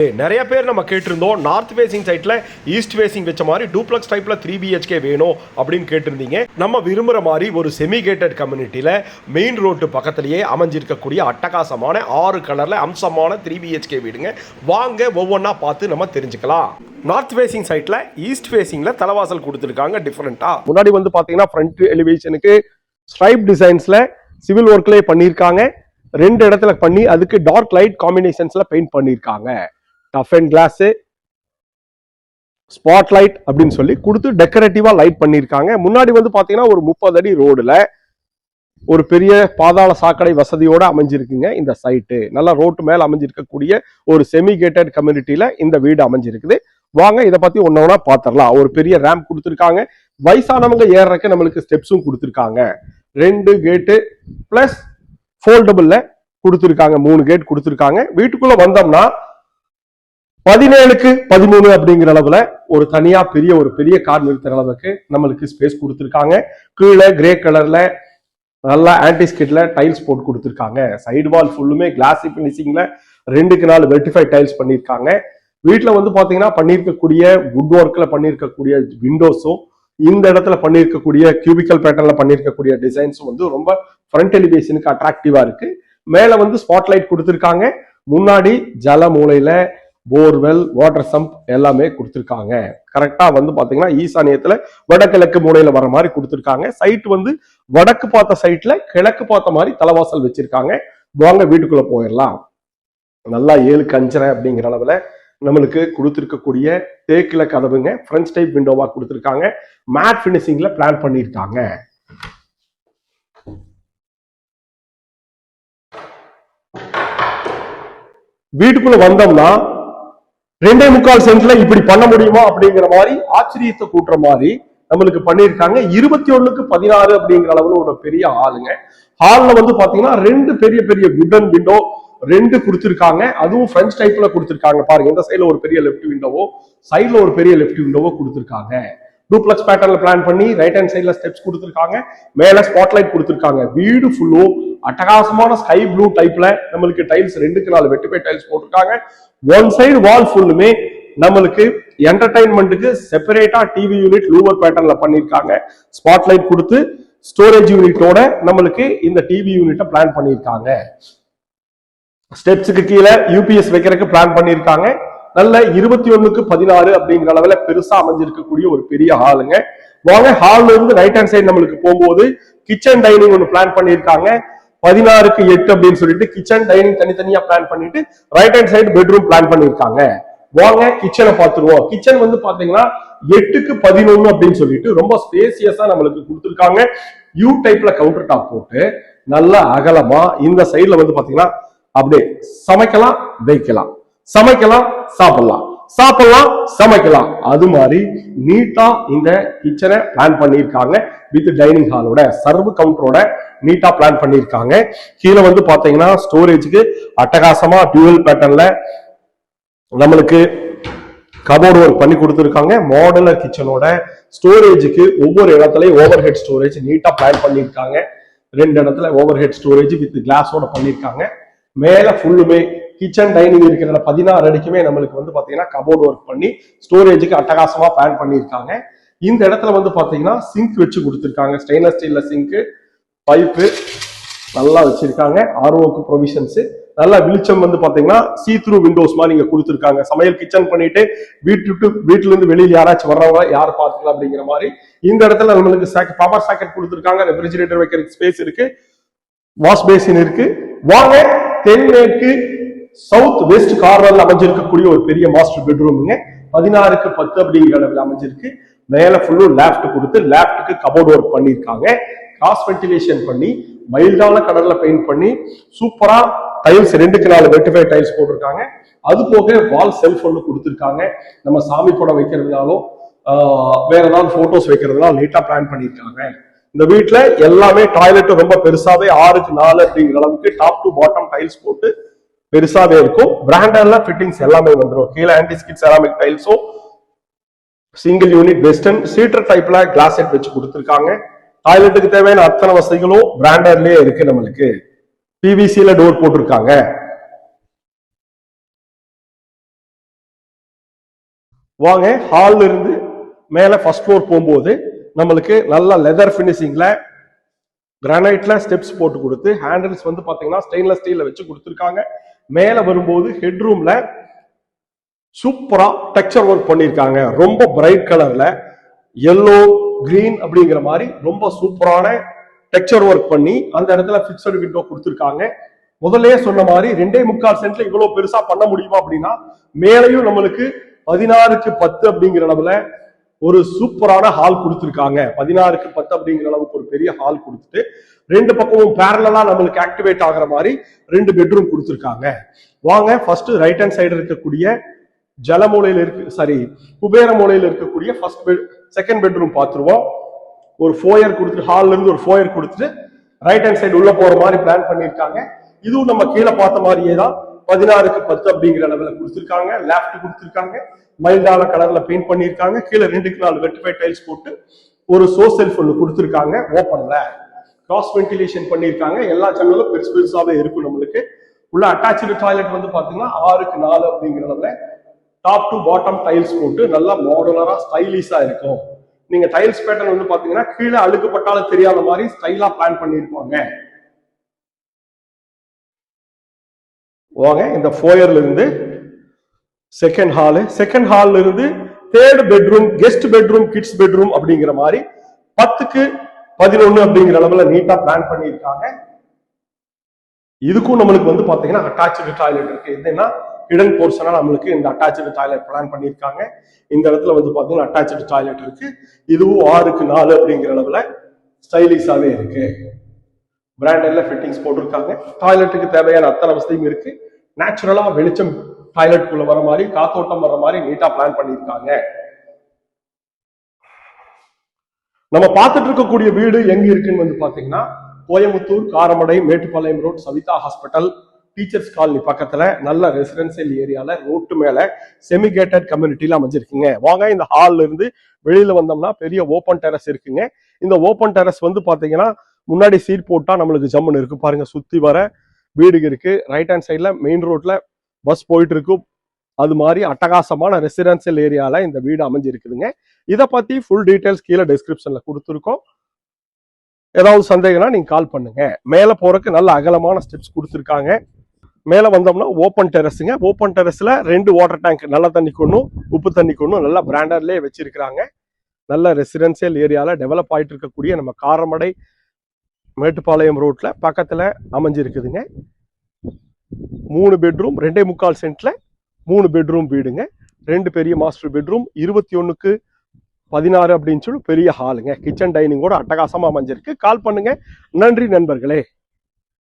நிறைய பேர் நம்ம கேட்டிருந்தோம் நார்த் ஃபேசிங் சைட்ல ஈஸ்ட் ஃபேசிங் வச்ச மாதிரி டூப்ளக்ஸ் டைப்ல 3 BHK வேணும் அப்படின்னு கேட்டிருந்தீங்க. நம்ம விரும்புற மாதிரி ஒரு செமி கேட்டட் கம்யூனிட்டியில மெயின் ரோட்டு பக்கத்திலேயே அமைஞ்சிருக்கக்கூடிய அட்டகாசமான 6 கலர்ல அம்சமான 3 BHK வீடுங்க. வாங்க ஒவ்வொன்றா பார்த்து நம்ம தெரிஞ்சுக்கலாம். நார்த் ஃபேசிங் சைட்ல ஈஸ்ட் ஃபேசிங்ல தலைவாசல் கொடுத்துருக்காங்க டிஃபரெண்டா. முன்னாடி வந்து பாத்தீங்கன்னா ஃப்ரண்ட் எலிவேஷனுக்கு ஸ்ட்ரைப் டிசைன்ஸ்ல சிவில் ஒர்க்லேயே பண்ணியிருக்காங்க. 2 இடத்துல பண்ணி அதுக்கு டார்க் லைட் காம்பினேஷன்ஸ்ல பெயிண்ட் பண்ணியிருக்காங்க. Tough and glass spot light அப்படின்னு சொல்லி கொடுத்து டெக்கரேட்டிவா லைட் பண்ணியிருக்காங்க. முன்னாடி வந்து பாத்தீங்கன்னா ஒரு 30 அடி ரோடுல ஒரு பெரிய பாதாள சாக்கடை வசதியோட அமைஞ்சிருக்குங்க. இந்த சைட்டு நல்லா ரோட்டு மேல அமைஞ்சிருக்கக்கூடிய ஒரு செமி கேட்டட் கம்யூனிட்டியில இந்த வீடு அமைஞ்சிருக்குது. வாங்க இதை பத்தி ஒன்னொன்னா பாத்திரலாம். ஒரு பெரிய ரேம்ப் கொடுத்துருக்காங்க. வயசானவங்க ஏறக்கு நம்மளுக்கு ஸ்டெப்ஸும் கொடுத்துருக்காங்க. 2 கேட்டு பிளஸ் ஃபோல்டபுள்ல கொடுத்துருக்காங்க. 3 கேட் கொடுத்துருக்காங்க. வீட்டுக்குள்ள வந்தோம்னா 17க்கு 13 அப்படிங்கிற அளவுல ஒரு தனியா ஒரு பெரிய கார் நிறுத்துற அளவுக்கு நம்மளுக்கு ஸ்பேஸ் கொடுத்துருக்காங்க. கீழே கிரே கலர்ல நல்லா ஆன்டிஸ்கிட்ல டைல்ஸ் போட்டு கொடுத்துருக்காங்க. சைடு வால் ஃபுல்லுமே கிளாசி பினிஷிங்ல 2க்கு 4 வெர்டிஃபை டைல்ஸ் பண்ணியிருக்காங்க. வீட்டுல வந்து பாத்தீங்கன்னா பண்ணியிருக்கக்கூடிய வுட் ஒர்க்ல பண்ணியிருக்கக்கூடிய விண்டோஸும் இந்த இடத்துல பண்ணியிருக்கக்கூடிய கியூபிக்கல் பேட்டர்ன்ல பண்ணியிருக்கக்கூடிய டிசைன்ஸும் வந்து ரொம்ப ஃப்ரண்ட் எலிவேஷனுக்கு அட்ராக்டிவா இருக்கு. மேல வந்து ஸ்பாட்லைட் கொடுத்துருக்காங்க. முன்னாடி ஜல மூலையில போர்வெல் வாட்டர் சம்ப் எல்லாமே கொடுத்துருக்காங்க. கரெக்டா வந்து பாத்தீங்கன்னா ஈசானியத்துல வடகிழக்கு மூலையில வர மாதிரி கொடுத்துருக்காங்க. சைட் வந்து வடக்கு பார்த்த சைட்ல கிழக்கு பார்த்த மாதிரி தலைவாசல் வச்சிருக்காங்க. வாங்க வீட்டுக்குள்ள போயிடலாம். நல்லா 7க்கு 5.5 அப்படிங்கிற அளவுல நம்மளுக்கு கொடுத்துருக்கக்கூடிய தேக்கில கதவுங்க. பிரெஞ்ச் டைப் விண்டோவா கொடுத்துருக்காங்க. மேட் பினிஷிங்ல பிளான் பண்ணியிருக்காங்க. வீட்டுக்குள்ள வந்தோம்னா 2.25 சென்ட்ல இப்படி பண்ண முடியுமா அப்படிங்கிற மாதிரி ஆச்சரியத்தை கூட்டுற மாதிரி நம்மளுக்கு பண்ணியிருக்காங்க. 21க்கு 16 அப்படிங்கிற அளவுல ஒரு பெரிய ஹாலுங்க. ஹால்ல வந்து பாத்தீங்கன்னா 2 பெரிய பெரிய வுடன் விண்டோ 2 கொடுத்துருக்காங்க. அதுவும் பிரெஞ்ச் டைப்ல கொடுத்துருக்காங்க. பாருங்க, இந்த சைட்ல ஒரு பெரிய லெஃப்ட் விண்டோவோ சைட்ல ஒரு பெரிய லெஃப்ட் விண்டோவோ கொடுத்துருக்காங்க. டூப்ளக்ஸ் பேட்டர்ன்ல பிளான் பண்ணி ரைட் ஹேண்ட் சைட்ல ஸ்டெப்ஸ் கொடுத்துருக்காங்க. மேல ஸ்பாட்லைட் கொடுத்துருக்காங்க. வீடு ஃபுல்லோ அட்டகாசமான ஸ்கை ப்ளூ டைப்ல நம்மளுக்கு டைல்ஸ் 2க்கு 4 வெட்டிஃபை டைல்ஸ் போட்டிருக்காங்க. ஒன் சைடு வால் ஃபுல்லுமே நம்மளுக்கு என்டர்டைன்மெண்ட்டுக்கு செப்பரேட்டா டிவி யூனிட் லூவர் பேட்டர்ன்ல பண்ணிருக்காங்க. ஸ்பாட்லைட் கொடுத்து ஸ்டோரேஜ் யூனிட்டோட நம்மளுக்கு இந்த டிவி யூனிட்டை பிளான் பண்ணிருக்காங்க. ஸ்டெப்ஸுக்கு கீழே யூபிஎஸ் வைக்கிறதுக்கு பிளான் பண்ணிருக்காங்க. நல்ல 21க்கு 16 அப்படிங்கிற அளவுல பெருசா அமைஞ்சிருக்கக்கூடிய ஒரு பெரிய ஹாலுங்க. வாங்க ஹால்ல இருந்து ரைட் ஹேண்ட் சைடு நம்மளுக்கு போகும்போது கிச்சன் டைனிங் ஒன்று பிளான் பண்ணிருக்காங்க. 16க்கு 8 அப்படின்னு சொல்லிட்டு கிச்சன் டைனிங் தனித்தனியா பிளான் பண்ணிட்டு right hand side bedroom plan பண்ணிருக்காங்க. வாங்க கிச்சனை பார்த்துருவோம். கிச்சன் வந்து பாத்தீங்கன்னா 8க்கு 11 அப்படின்னு சொல்லிட்டு ரொம்ப ஸ்பேசியஸா நம்மளுக்கு கொடுத்துருக்காங்க. யூ டைப்ல கவுண்டர் டாப் போட்டு நல்ல அகலமா இந்த சைட்ல வந்து பாத்தீங்கன்னா அப்படியே சமைக்கலாம், வைக்கலாம், சமைக்கலாம், சாப்பிடலாம், சாப்பிடலாம், சமைக்கலாம். அது மாதிரி நீட்டா இந்த கிச்சனை பிளான் பண்ணியிருக்காங்க. வித் டைனிங் ஹாலோட சர்வ் கவுண்டரோட நீட்டா பிளான் பண்ணியிருக்காங்க. கீழே வந்து பாத்தீங்கன்னா ஸ்டோரேஜுக்கு அட்டகாசமா டியூவல் பேட்டர்ன்ல நம்மளுக்கு கபோர்டு ஒர்க் பண்ணி கொடுத்துருக்காங்க. மாடுலர் கிச்சனோட ஸ்டோரேஜுக்கு ஒவ்வொரு இடத்துலயும் ஓவர் ஹெட் ஸ்டோரேஜ் நீட்டா பிளான் பண்ணியிருக்காங்க. 2 இடத்துல ஓவர் ஹெட் ஸ்டோரேஜ் வித் கிளாஸோட பண்ணியிருக்காங்க. மேல ஃபுல்லுமே கிச்சன் டைனிங் இருக்கிற 16 அடிக்குமே நம்மளுக்கு வந்து பாத்தீங்கன்னா கபோர்டு ஒர்க் பண்ணி ஸ்டோரேஜுக்கு அட்டகாசமா பிளான் பண்ணியிருக்காங்க. இந்த இடத்துல வந்து பாத்தீங்கன்னா சிங்க் வச்சு கொடுத்துருக்காங்க. ஸ்டெயின்லெஸ் ஸ்டீல்ல சிங்க், பைப்பு நல்லா வச்சிருக்காங்க. ஆர்ஓக்கு ப்ரொவிஷன்ஸ். நல்லா வெளிச்சம் வந்து பாத்தீங்கன்னா சீ த்ரூ விண்டோஸ் மாதிரி இங்க கொடுத்துருக்காங்க. சமையல் கிச்சன் பண்ணிட்டு வீட்டுல இருந்து வெளியில யாராச்சும் வர்றவங்க யார் பார்த்துக்கலாம் அப்படிங்கிற மாதிரி. இந்த இடத்துல நம்மளுக்கு பவர் சாக்கெட் கொடுத்துருக்காங்க. ரெஃப்ரிஜிரேட்டர் வைக்கிறதுக்கு ஸ்பேஸ் இருக்கு. வாஷ் பேசின் இருக்கு. வாங்க தென்மேற்கு சவுத் வெஸ்ட் கார்னர்ல அமைஞ்சிருக்கக்கூடிய ஒரு பெரிய மாஸ்டர் பெட்ரூமுங்க. 16க்கு 10 அப்படிங்கிற அளவில் அமைஞ்சிருக்கு. மேல ஃபுல்லு லேப்ட் கொடுத்து லேப்டுக்கு கபோர்டு ஒர்க் பண்ணிருக்காங்க. கிராஸ் வென்டிலேஷன் பண்ணி மைல்டான கலர்ல பெயிண்ட் பண்ணி சூப்பரா டைல்ஸ் 2க்கு 4 வெர்டிஃபை டைல்ஸ் போட்டிருக்காங்க. அது போக வால் செல்ஃப் ஒன்று கொடுத்துருக்காங்க. நம்ம சாமி படம் வைக்கிறதுனாலும் வேற ஏதாவது போட்டோஸ் வைக்கிறதுனால நீட்டா பிளான் பண்ணிருக்காங்க. இந்த வீட்டுல எல்லாமே டாய்லெட் ரொம்ப பெருசாவே 6க்கு 4 அப்படிங்கிற அளவுக்கு டாப் டு பாட்டம் டைல்ஸ் போட்டு பெருசாவே இருக்கும். பிராண்டட்ல ஃபிட்டிங்ஸ் எல்லாமே வந்துடும். கீழே ஆன்டிஸ்கிட் செராமிக் டைல்ஸும் சிங்கிள் யூனிட் வெஸ்டர்ன் சீட்டர் டைப்ல கிளாஸ் செட் வச்சு கொடுத்துருக்காங்க. டாய்லெட்டுக்கு தேவையான அத்தனை வசதிகளும் பிராண்டட்லயே இருக்கு. நம்மளுக்கு பிவிசில டோர் போட்டிருக்காங்க. வாங்க ஹால்ல இருந்து மேல ஃபர்ஸ்ட் ஃப்ளோர் போகும்போது நம்மளுக்கு நல்ல லெதர் பினிஷிங்ல கிரானைட்ல ஸ்டெப்ஸ் போட்டு கொடுத்து ஹேண்டில்ஸ் வந்து பாத்தீங்கன்னா ஸ்டெயின்லெஸ் ஸ்டீல்ல வச்சு கொடுத்துருக்காங்க. மேல வரும்போது ஹெட்ரூம்ல சூப்பரா டெக்ஸ்சர் ஒர்க் பண்ணிருக்காங்க. ரொம்ப பிரைட் கலர்ல எல்லோ கிரீன் அப்படிங்கிற மாதிரி ரொம்ப சூப்பரான டெக்ஸ்சர் ஒர்க் பண்ணி அந்த இடத்துல பிக்சட் விண்டோ கொடுத்துருக்காங்க. முதல்ல சொன்ன மாதிரி 2.25 சென்ட்ல இவ்வளவு பெருசா பண்ண முடியுமா அப்படின்னா, மேலையும் நம்மளுக்கு 16:10 அப்படிங்கிற அளவுல ஒரு சூப்பரான ஹால் கொடுத்துருக்காங்க. 16:10 அப்படிங்கிற அளவுக்கு ஒரு பெரிய ஹால் கொடுத்துட்டு 2 பக்கமும் பேரலா நம்மளுக்கு ஆக்டிவேட் ஆகிற மாதிரி 2 பெட்ரூம் கொடுத்துருக்காங்க. வாங்க ஃபர்ஸ்ட் ரைட் ஹேண்ட் சைடு இருக்கக்கூடிய ஜலமூலையில் குபேர மூலையில் இருக்கக்கூடிய செகண்ட் பெட்ரூம் பார்த்துருவோம். ஒரு ஃபோயர் கொடுத்துட்டு ஹால்ல இருந்து ஒரு ஃபோயர் கொடுத்துட்டு ரைட் ஹேண்ட் சைடு உள்ள போற மாதிரி பிளான் பண்ணிருக்காங்க. இதுவும் நம்ம கீழே பார்த்த மாதிரியே தான் 16:10 அப்படிங்கிற அளவுல கொடுத்துருக்காங்க. லெஃப்ட் கொடுத்துருக்காங்க, மைல்டான கலர்ல பெயிண்ட் பண்ணிருக்காங்க. கீழே 2க்கு 4 வெட்டிஃபை டைல்ஸ் போட்டு ஒரு சோ செல்ஃப் ஒன்று கொடுத்துருக்காங்க. ஓப்பன்ல கிராஸ் வென்டிலேஷன் பண்ணிருக்காங்க. எல்லா ஜன்னலும் பெருசு பெருசாவே இருக்கும். நம்மளுக்கு உள்ள அட்டாச்சு டாய்லெட் வந்து பாத்தீங்கன்னா 6:4 அப்படிங்கிற அளவுல டாப் டு பாட்டம் டைல்ஸ் போட்டு நல்லா மாடலரா ஸ்டைலிஷா இருக்கும். நீங்க டைல்ஸ் பேட்டர்ன் வந்து பாத்தீங்கன்னா கீழே அழுக்குப்பட்டாலும் தெரியாத மாதிரி ஸ்டைலா பிளான் பண்ணிருப்பாங்க. வாங்க இந்த ஃபோயர்ல இருந்து செகண்ட் ஹால்ல இருந்து third bedroom, guest bedroom, kids bedroom அப்படிங்கிற மாதிரி 10க்கு 11 அப்படிங்கிற அளவுல நீட்டா பிளான் பண்ணியிருக்காங்க. இதுக்கும் நம்மளுக்கு வந்து பாத்தீங்கன்னா அட்டாச்சு டாய்லெட் இருக்கு. என்னன்னா ஹிடன் போர்ஷனா நம்மளுக்கு இந்த அட்டாச்சு டாய்லெட் பிளான் பண்ணியிருக்காங்க. இந்த இடத்துல வந்து பாத்தீங்கன்னா அட்டாச்சு டாய்லெட் இருக்கு. இதுவும் 6:4 அப்படிங்கிற அளவுல ஸ்டைலிஷாவே இருக்கு. பிராண்டட்ல ஃபிட்டிங்ஸ் போட்டிருக்காங்க. டாய்லெட்டுக்கு தேவையான அத்தனை வசதியும் இருக்கு. நேச்சுரலா வெளிச்சம் டாய்லெட்டுக்குள்ள வர மாதிரி, காத்தோட்டம் வர மாதிரி நீட்டா பிளான் பண்ணியிருக்காங்க. நம்ம பார்த்துட்டு இருக்கக்கூடிய வீடு எங்க இருக்குன்னு வந்து பாத்தீங்கன்னா Coimbatore Karamadai Mettupalayam road Savitha hospital teachers colony பக்கத்துல நல்ல ரெசிடென்சியல் ஏரியால ரோட்டு மேல செமிகேட்டட் கம்யூனிட்டியில அமைஞ்சிருக்குங்க. வாங்க இந்த ஹால்ல இருந்து வெளியில வந்தோம்னா பெரிய ஓப்பன் டெரஸ் இருக்குங்க. இந்த ஓப்பன் டெரஸ் வந்து பாத்தீங்கன்னா முன்னாடி சீட் போட்டா நம்மளுக்கு ஜம்முன்னு இருக்கு பாருங்க. சுத்தி வர வீடுங்க இருக்கு. ரைட் ஹேண்ட் சைட்ல மெயின் ரோட்ல பஸ் போயிட்டு இருக்கும். அது மாதிரி அட்டகாசமான ரெசிடென்சியல் ஏரியால இந்த வீடு அமைஞ்சிருக்குதுங்க. இதை பத்தி ஃபுல் டீடைல்ஸ் கீழே டிஸ்கிரிப்ஷன்ல கொடுத்துருக்கோம். ஏதாவது சந்தேகம்னா நீங்க கால் பண்ணுங்க. மேல போறதுக்கு நல்ல அகலமான ஸ்டெப்ஸ் கொடுத்துருக்காங்க. மேல வந்தோம்னா ஓப்பன் டெரஸுங்க. ஓப்பன் டெரஸ்ல 2 வாட்டர் டேங்க், நல்ல தண்ணி கொண்டும் உப்பு தண்ணி கொண்டும் நல்ல பிராண்டட்லயே வச்சிருக்கிறாங்க. நல்ல ரெசிடென்சியல் ஏரியால டெவலப் ஆயிட்டு இருக்கக்கூடிய நம்ம காரமடை மேட்டுப்பாளையம் ரோட்ல பக்கத்துல அமைஞ்சிருக்குதுங்க. 3 பெட்ரூம் 2.25 சென்ட்ல 3 பெட்ரூம் வீடுங்க. 2 பெரிய மாஸ்டர் பெட்ரூம், 21க்கு 16 அப்படின்னு சொல்லி பெரிய ஹாலுங்க. கிச்சன் டைனிங்கோட அட்டகாசமா அமைஞ்சிருக்கு. கால் பண்ணுங்க. நன்றி நண்பர்களே.